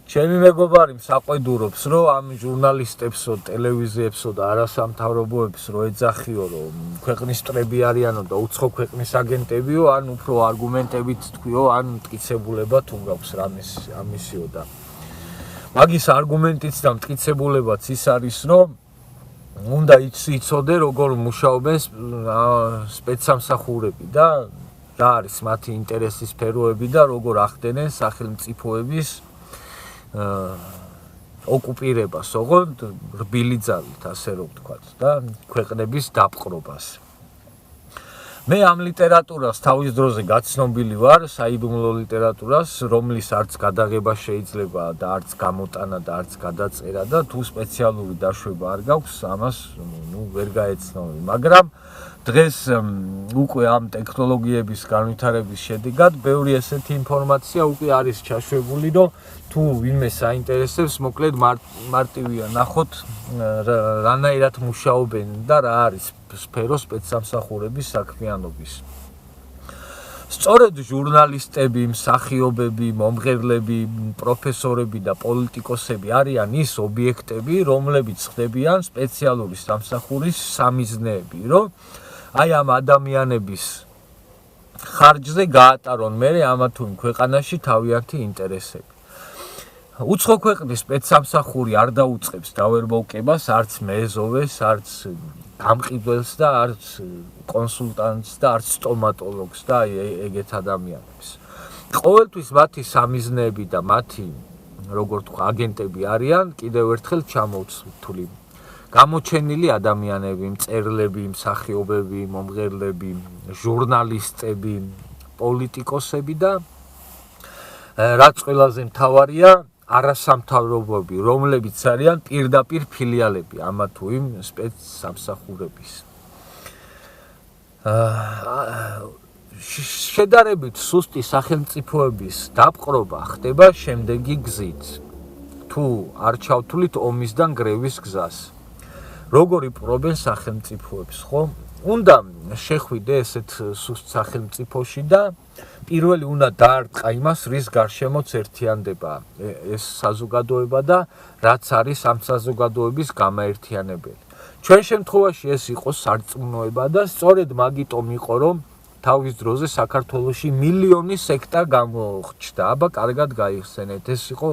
ჩემი მეგობარი საყვედურობს, რომ ამ ჟურნალისტებსო, ტელევიზიებსო და არასამთავრობოებს რო ეძახიო, რომ ქვეყნის მტრები არიანო და უცხო ქვეყნის აგენტებიო, ან უფრო არგუმენტებით თქვიო, ან მტკიცებულებად უნგავს ამისიო და მაგის არგუმენტიც და მტკიცებულებაც ის არის, რომ უნდა იცოდე, როგორ მუშაობენ სპეცსამსახურები და რა არის მათი ინტერესის სფეროები და როგორ ახდენენ სახელმწიფოების ოკუპირებას, ოღონდ რბილი ძალით, ასე რომ ვთქვათ, და ქვეყნების დაპყრობას. მე ამ ლიტერატურას თავის დროზე გაცნობილი ვარ, საიდუმლო ლიტერატურას, რომლის არც გადაღება შეიძლება და არც გამოტანა და არც გადაწერა და თუ სპეციალური დაშვება არ გაქვს, ამას ვერ გაეცნობი, მაგრამ დღეს უკვე ამ ტექნოლოგიების განვითარების შედეგად ბევრი ესეთი ინფორმაცია უკვე არის ჩაშვებული, რომ თუ ვინმე საინტერესებს, მოკლედ მარტივია ნახოთ რანაირად მუშაობენ და რა არის სფერო სპეცსამსახურების საქმიანობის. სწორედ ჟურნალისტები, მსახიობები, მომღერლები, პროფესორები და პოლიტიკოსები არიან ის ობიექტები, რომლებიც ხდებიან სპეციალური სამსახურის სამიზნეები, რომ აი ამ ადამიანების ხარჯზე გაატარონ მერე ამა თუ იმ ქვეყანაში თავიანთი ინტერესები. უცხო ქვეყნის სპეცსამსახური არ დაუწყებს დავერბოვკებას არც მეზოვეს, არც გამყიდველს და არც კონსულტანტს და არც სტომატოლოგს და ეგეთ ადამიანებს. ყოველთვის მათი სამიზნეები და მათი, როგორ თქვა, აგენტები არიან კიდევ ერთხელ ჩამოთვლილი. გამოჩენილი ადამიანები, მწერლები, მსახიობები, მომღერლები, ჟურნალისტები, პოლიტიკოსები და რაც ყველაზე მთავარია, არასამთავრობოები, რომლებიც არიან პირდაპირ ფილიალები ამა თუ იმ სპეცსამსახურების. შედარებით სუსტი სახელმწიფოების დაპყრობა ხდება შემდეგი გზით. თუ არ ჩავთვლით ომისდან გრევის გზას. როგორ იპყრობენ სახელმწიფოებს, ხო? უნდა შეხვიდე ესეთ სუსტ სახელმწიფოში და პირველი უნდა დაარტყა იმას, რის გარშემოც ერთიანდება ეს საზოგადოება და რაც არის ამ საზოგადოების გამაერთიანებელი. ჩვენ შემთხვევაში ეს იყო სარწმუნოება და სწორედ მაგიტომ იყო, რომ თავის დროზე საქართველოში მილიონი სექტა გამოჩნდა. აბა კარგად გაიხსენეთ, ეს იყო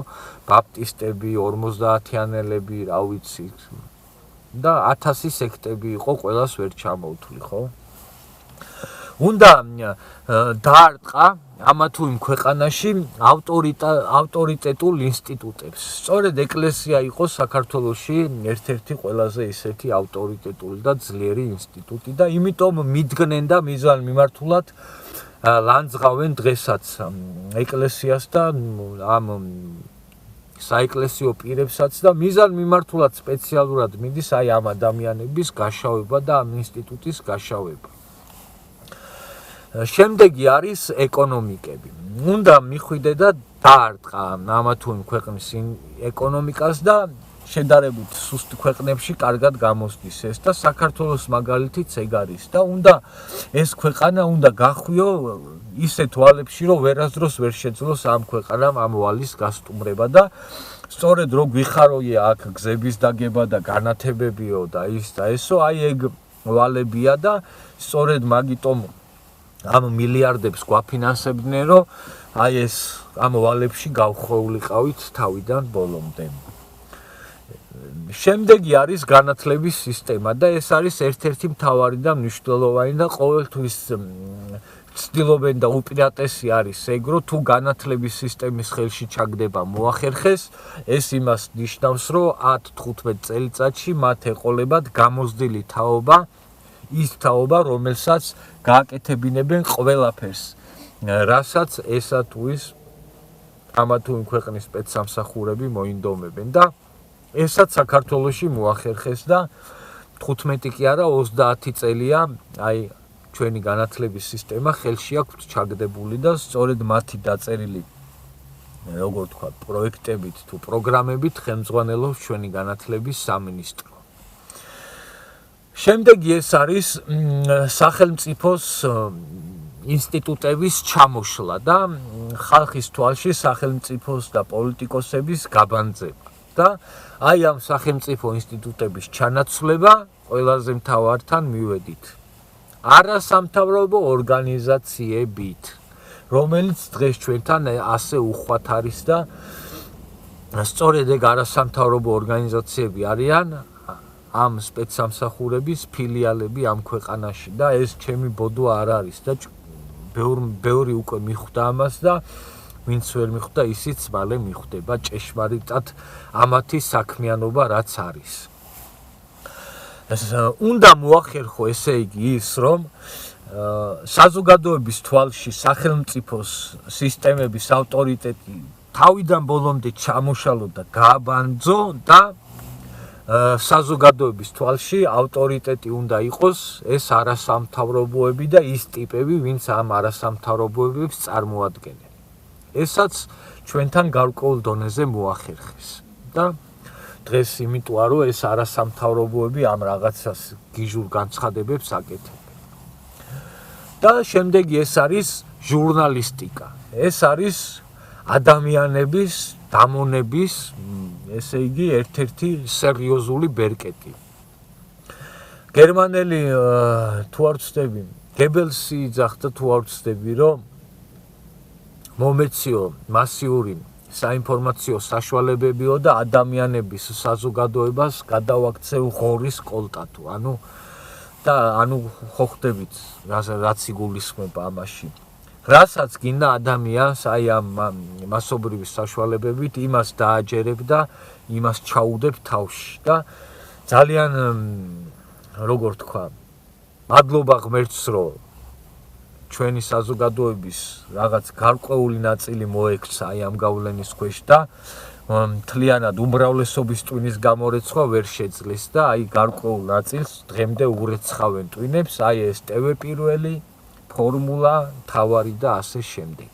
ბაპტისტები, 50-იანელები, რა ვიცი. და 1000 სექტები იყო, ყველას ვერ ჩამოვთვლი, ხო? უნდა დაარტყა ამა თუ იმ ქვეყანაში ავტორიტეტულ ინსტიტუტებს. სწორედ ეკლესია იყო საქართველოში ერთ-ერთი ყველაზე ისეთი ავტორიტეტული და ძლიერი ინსტიტუტი და იმიტომ მიდგნენ და მიზან მიმართულად ლანძღავენ დღესაც ეკლესიას და ამ საეკლესიო პირებსაც და მიზან მიმართულად სპეციალურად მიდის აი ამ ადამიანების გაშავება და ამ ინსტიტუტის გაშავება. შემდეგი არის ეკონომიკები. უნდა მიხვიდე და დაარტყა ამა თუ იმ ქვეყნის ეკონომიკას და შედარებით სუსტ ქვეყნებში კარგად გამოსდის ეს და საქართველოს მაგალითიც ეგ არის და უნდა ეს ქვეყანა უნდა გახვიო ისეთ ვალებში, რომ ვერასდროს ვერ შეძლოს ამ ქვეყანამ ამ ვალის გასტუმრება და სწორედ რო გვიხაროია აქ გზების დაგება და განათებებიო და ის და ესო, აი ეგ ვალებია და სწორედ მაგიტომ ამ მილიარდებს გვაფინანსებდნენ, რომ აი ეს ამ ვალებში გავხვეულიყავით თავიდან ბოლომდე. შემდეგი არის განათლების სისტემა და ეს არის ერთ-ერთი მთავარი და მნიშვნელოვანი და ყოველთვის ცდილობენ და უპირატესი არის ეგ, რომ თუ განათლების სისტემის ხელში ჩაგდება მოახერხეს, ეს იმას ნიშნავს, რომ 10-15 წელიწადში მათ ეყოლებათ გამოზრდილი თაობა, ის თაობა, რომელსაც გააკეთებინებენ ყველაფერს, რასაც ესა თუ ის ამა თუ იმ ქვეყნის სპეცსამსახურები მოინდომებენ და ესაც საქართველოში მოახერხეს და 15 კი არა 30 წელია აი ჩვენი განათლების სისტემა ხელში აქვს ჩაგდებული და სწორედ მათი დაწერილი როგორ თქვა პროექტებით თუ პროგრამებით ხელმძღვანელობს ჩვენი განათლების სამინისტრო. შემდეგი ეს არის სახელმწიფოს ინსტიტუტების ჩამოშლა და ხალხის თვალში სახელმწიფოს და პოლიტიკოსების გაბანძება და აი ამ სახელმწიფო ინსტიტუტების ჩანაცვლება ყველაზე მთავართან მივედით არასამთავრობო ორგანიზაციებით, რომელიც დღეს ჩვენთან ასე უხვად არის და სწორედ ეგ არასამთავრობო ორგანიზაციები არიან ამ სპეცსამსახურების ფილიალები ამ ქვეყანაში და ეს ჩემი ბოდო არ არის და ბევრი უკვე მიხვდა ამას და ვინც ვერ მიხვდა ისიც მალე მიხვდება ჭეშმარიტად ამათი საქმიანობა რაც არის. უნდა მოახერხო ესე იგი ის რომ საზოგადოების თვალში სახელმწიფოს სისტემების ავტორიტეტი თავიდან ბოლომდე ჩამოშალო და გააბანძო და საზოგადოების თვალში ავტორიტეტი უნდა იყოს ეს არასამთავრობოები და ის ტიპები, ვინც ამ არასამთავრობოებებს წარმოადგენენ. ესაც ჩვენთან გარკვეულ დონეზე მოახერხეს და დღეს იმიტომ რომ ეს არასამთავრობოები ამ რაღაცას გიჟურ განცხადებებს აკეთებენ. და შემდეგი ეს არის ჟურნალისტიკა. ეს არის ადამიანების დამონების, ესე იგი, ერთ-ერთი სერიოზული ბერკეტი. გერმანელი თუ არ ვცდები, გებელსი იძახდა თუ არ ვცდები, რომ მომეციო მასიური საინფორმაციო საშუალებებიო და ადამიანების საზოგადოებას გადავაქცევ ღორის კოლტათო. ანუ ხო ხდებით, რაც იგულისხმება ამაში. რასაც გინდა ადამიანს აი ამ მასობრივი საშუალებებით იმას დააჯერებ და იმას ჩაუდებ თავში და ძალიან როგორ თქვა მადლობა ღმერთს რომ ჩვენი საზოგადოების რაღაც გარკვეული ნაწილი მოექცა აი ამ გავლენის ქვეშ და მთლიანად უმრავლესობის ტვინის გამორეცხვა ვერ შეძლეს და აი გარკვეულ ნაწილს დღემდე ურეცხავენ ტვინებს აი ეს TV პირველი ფორმულა, თავარი და ასე შემდეგ.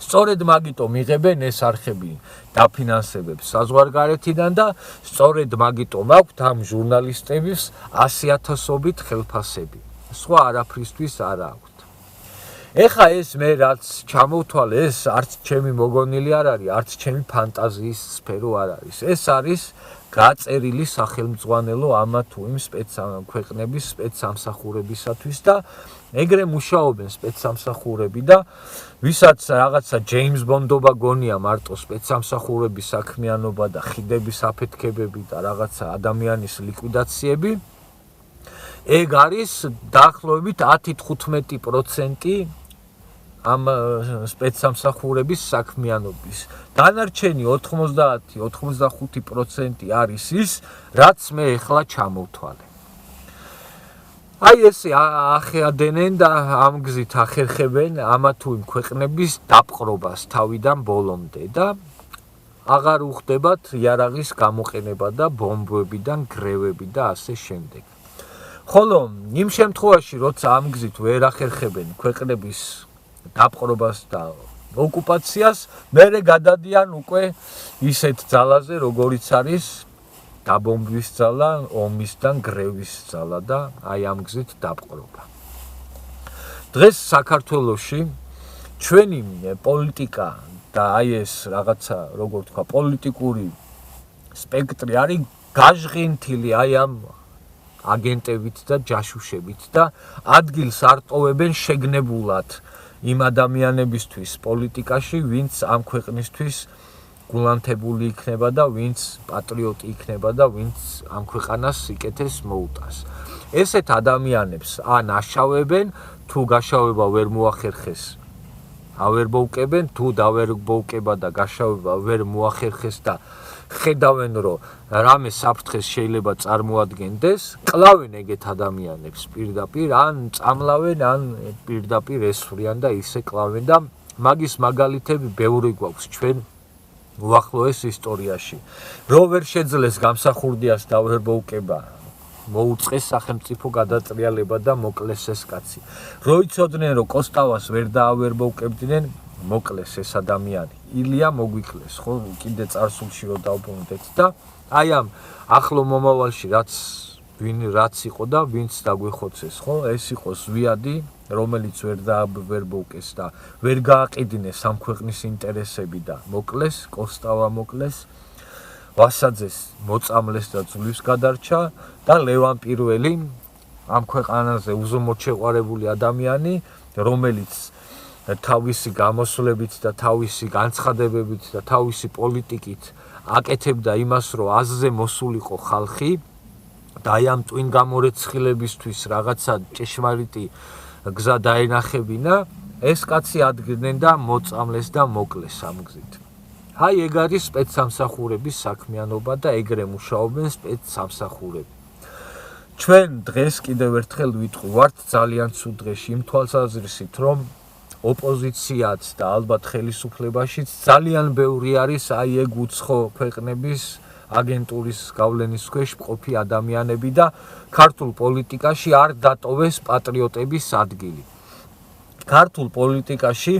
სწორედ მაგიტომ იღებენ ეს არხები დაფინანსებებს საზღვარგარეთიდან და სწორედ მაგიტომ აქვთ ამ ჟურნალისტების 100,000-ობით ხელფასები. სხვა არაფრისთვის არ აქვთ. ეხა ეს მე რაც ჩამოვთვალე, ეს არც ჩემი მოგონილი არ არის, არც ჩემი ფანტაზიის სფერო არ არის. ეს არის გაწერილი სახელმძღვანელო ამა თუ იმ ქვეყნების სპეცსამსახურებისათვის და ეგრე მუშაობენ სპეცსამსახურები და ვისაც რაღაცა ჯეიმს ბონდობა გონია მარტო სპეცსამსახურების საქმიანობა და ხიდების აფეთქებები და რაღაცა ადამიანის ლიკვიდაციები ეგ არის დაახლოებით 10-15% ამ სპეცსამსახურების საქმიანობის. დანარჩენი 90-95% არის ის, რაც მე ახლა ჩამოვთვალე. აი ესე ახეადენენ და ამ გზით ახერხებენ ამა თუ იმ ქვეყნების დაპყრობას თავიდან ბოლომდე და აღარ უხდებათ იარაღის გამოყენება და ბომბებიდან გრევები და ასე შემდეგ. ხოლო იმ შემთხვევაში, როცა ამ გზით ვერ ახერხებენ ქვეყნების დაპყრობას და ოკუპაციას, მერე გადადიან უკვე ისეთ ძალაზე, როგორიც არის დაბომბვის ძალა, ომის და გრევის ძალა და აი ამ გზით დაპყრობა. დღეს საქართველოში ჩვენი პოლიტიკა და აი ეს რაღაცა, როგორ თქვა, პოლიტიკური სპექტრი არის გაჟღენთილი აი ამ აგენტებით და ჯაშუშებით და ადგილს არ ტოვებენ შეგნებულად იმ ადამიანებისთვის პოლიტიკაში, ვინც ამ ქვეყნისთვის გულანთებული იქნება და ვინც პატრიოტი იქნება და ვინც ამ ქვეყანას სიკეთეს მოუტას. ესეთ ადამიანებს ან აშავებენ, თუ გაშავება ვერ მოახერხეს, ავერბოუკებენ, თუ დავერბოუკება და გაშავება ვერ მოახერხეს და ხედავენ, რომ რამე საფრთხეს შეიძლება წარმოადგენდეს, კლავენ ეგეთ ადამიანებს პირდაპირ, ან წამლავენ, ან პირდაპირ ესვრიან და ისე კლავენ და მაგის მაგალითები ბევრი გვაქვს ჩვენ უახლოეს ისტორიაში. რო ვერ შეძლეს გამსახურდიას დავერბოუკება, მოუწყეს სახელმწიფო გადატრიალება და მოკლეს ეს კაცი. რო იცოდნენ, რომ კოსტავას ვერ დაავერბოუკებდნენ, მოკლეს ეს ადამიანი. ილია მოგვიკლეს, ხო, კიდე წარსულში რო დავბრუნდეთ და აი ამ ახლო მომავალში რაც ვინ რაც იყო და ვინც დაგვეხოცეს, ხო? ეს იყო ზვიადი, რომელიც ვერ ბოუკეს და ვერ გააყიდინეს ამ ქვეყნის ინტერესები და მოკლეს, კოსტავა მოკლეს, ვასაძეს მოწამლეს და ძვლის გადარჩა და ლევან პირველი ამ ქვეყანაზე უზომოდ შეყვარებული ადამიანი, რომელიც თავისი გამოსვლებით და თავისი განცხადებებით და თავისი პოლიტიკით აკეთებდა იმას, რომ აზზე მოსულიყო ხალხი და აი ამ ტვინ გამორეცხილებისთვის რაღაცა ჭეშმარიტი გზა დაენახებინა, ეს კაცი ადგენენ და მოწამლეს და მოკლეს ამ გზით. აი ეგ არის სპეცსამსახურების საქმიანობა და ეგრე მუშაობენ სპეცსამსახურები. ჩვენ დღეს კიდევ ერთხელ ვიტყვართ ძალიან ცუდ დღეში იმ თვალსაზრისით, რომ ოპოზიციაც და ალბათ ხელისუფლებაშიც ძალიან ბევრი არის აი ეგ უცხო ქვეყნების აგენტურის გავლენის ქვეშ მყოფი ადამიანები და ქართულ პოლიტიკაში არ დატოვეს პატრიოტების ადგილი. ქართულ პოლიტიკაში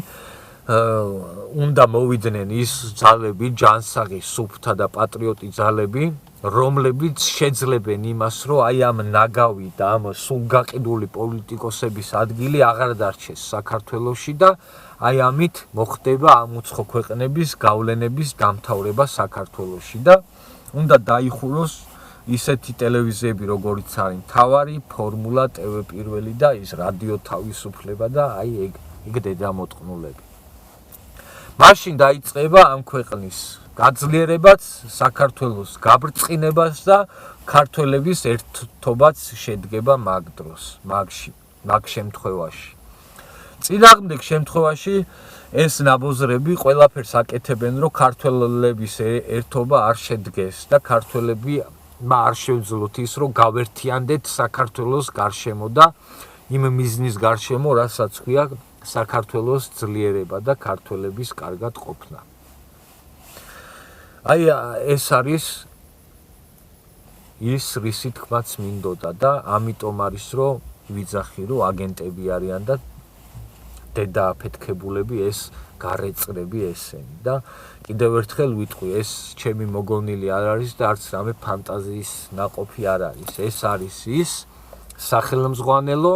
უნდა მოვიდნენ ის ძალები, ჯანსაღი, სუფთა და პატრიოტი ძალები, რომლებიც შეძლებენ იმას, რომ აი ამ ნაგავი და ამ სულ გაყიდული პოლიტიკოსების ადგილი აღარ დარჩეს საქართველოში და აი ამით მოხდება ამ უცხო ქვეყნების გავლენების დამთავრება საქართველოში და უნდა დაიხუროს ისეთი ტელევიზიები, როგორიც არის მთავარი, ფორმულა, ტv პირველი და ის რადიო თავისუფლება და აი ეგ დედამოტყნულები. მაშინ დაიწყება ამ ქვეყნის გაძლიერებაც, საქართველოს გაბრწყინებას და ქართველების ერთობაც შედგება მაგ დროს, მაგ შემთხვევაში. წინააღმდეგ შემთხვევაში ეს ნაბოზრები ყველაფერს აკეთებენ, რომ ქართველების ერთობა არ შედგეს და ქართველები არ შევძლოთ ის, რომ გავერთიანდეთ საქართველოს გარშემო და იმ მიზნის გარშემო, რასაც ქვია საქართველოს ძლიერება და ქართველების კარგად ყოფნა. აი ეს არის ის რისი თქმაც მინდოდა და ამიტომ არის რომ ვიძახი რომ აგენტები არიან და დედააფეთქებულები ეს გარეწრები ესენი და კიდევ ერთხელ ვიტყვი ეს ჩემი მოგონილი არ არის და არც რამე ფანტაზიის ნაყოფი არ არის. ეს არის ის სახელმძღვანელო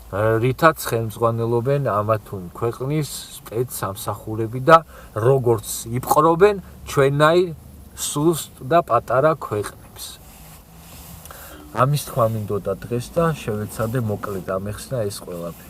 რითაც ხელმძღვანელობენ ამა თუ იმ ქვეყნის სპეცსამსახურები და როგორც იპყრობენ ჩვენაირ სუსტ და პატარა ქვეყნებს. ამის თქმა მინდოდა დღეს და შევეცადე მოკლედ ამეხსნა ეს ყველაფერი.